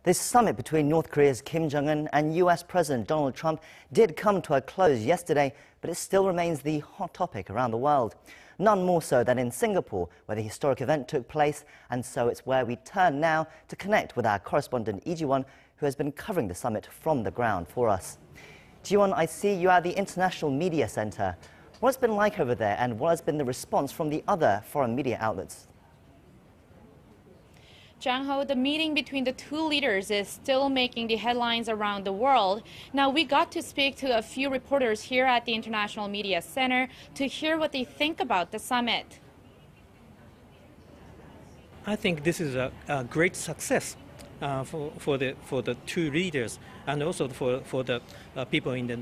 This summit between North Korea's Kim Jong-un and U.S. President Donald Trump did come to a close yesterday, but it still remains the hot topic around the world. None more so than in Singapore, where the historic event took place, and so it's where we turn now to connect with our correspondent Ji-won, who has been covering the summit from the ground for us. Ji-won, I see you at the International Media Center. What's it been like over there, and what has been the response from the other foreign media outlets? Jang-ho, the meeting between the two leaders is still making the headlines around the world. Now, we got to speak to a few reporters here at the International Media Center to hear what they think about the summit. I think this is a great success for the two leaders, and also for the people in the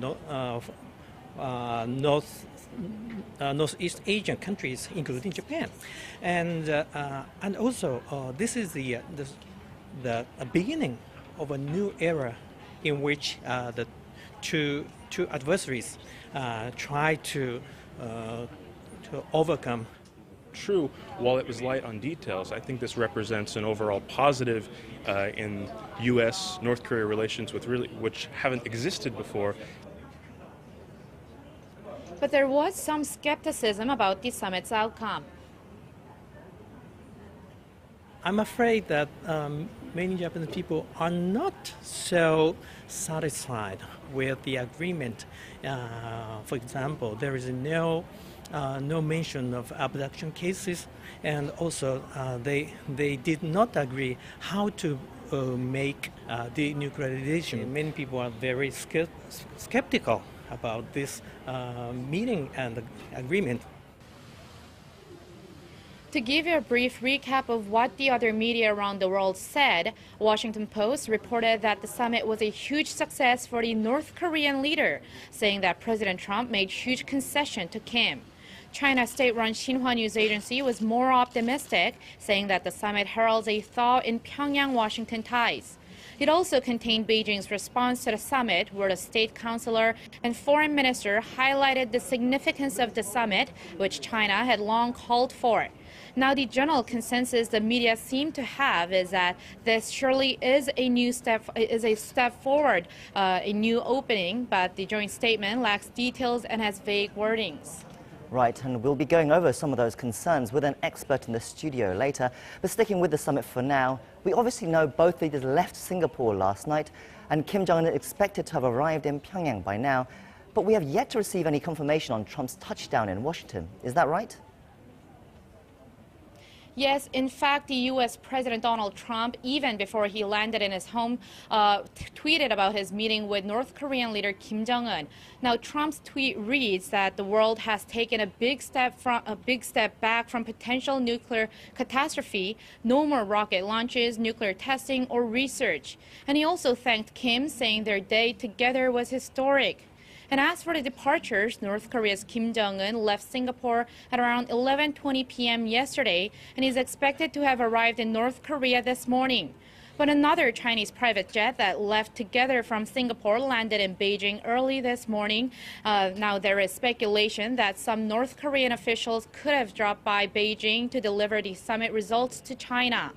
Northeast Asian countries, including Japan, and also this is the beginning of a new era in which the two adversaries try to overcome. True, while it was light on details, I think this represents an overall positive in U.S.-North Korea relations which haven't existed before. But there was some skepticism about the summit's outcome. I'm afraid that many Japanese people are not so satisfied with the agreement. For example, there is no mention of abduction cases, and also they did not agree how to make denuclearization. Many people are very skeptical about this meeting and agreement. To give you a brief recap of what the other media around the world said, Washington Post reported that the summit was a huge success for the North Korean leader, saying that President Trump made huge concession to Kim. China's state-run Xinhua news agency was more optimistic, saying that the summit heralds a thaw in Pyongyang-Washington ties. It also contained Beijing's response to the summit, where the state councilor and foreign minister highlighted the significance of the summit, which China had long called for. Now, the general consensus the media seem to have is that this surely is a step forward, a new opening, but the joint statement lacks details and has vague wordings. Right, and we'll be going over some of those concerns with an expert in the studio later. But sticking with the summit for now, we obviously know both leaders left Singapore last night, and Kim Jong-un is expected to have arrived in Pyongyang by now. But we have yet to receive any confirmation on Trump's touchdown in Washington. Is that right? Yes, in fact, the U.S. President Donald Trump, even before he landed in his home, tweeted about his meeting with North Korean leader Kim Jong-un. Now, Trump's tweet reads that the world has taken a big step back from potential nuclear catastrophe, no more rocket launches, nuclear testing, or research. And he also thanked Kim, saying their day together was historic. And as for the departures, North Korea's Kim Jong-un left Singapore at around 11:20 p.m. yesterday and is expected to have arrived in North Korea this morning. But another Chinese private jet that left together from Singapore landed in Beijing early this morning. Now there is speculation that some North Korean officials could have dropped by Beijing to deliver the summit results to China.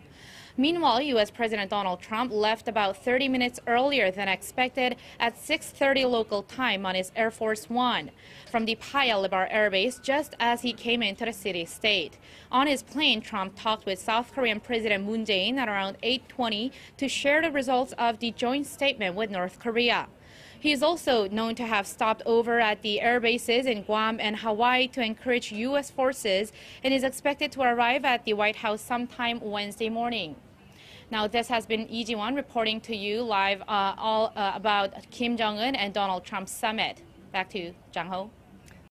Meanwhile, U.S. President Donald Trump left about 30 minutes earlier than expected at 6:30 local time on his Air Force One from the Paya Lebar Air Base just as he came into the city-state. On his plane, Trump talked with South Korean President Moon Jae-in at around 8:20 to share the results of the joint statement with North Korea. He is also known to have stopped over at the air bases in Guam and Hawaii to encourage U.S. forces and is expected to arrive at the White House sometime Wednesday morning. Now, this has been Ji-won reporting to you live all about Kim Jong-un and Donald Trump's summit. Back to Jang-ho.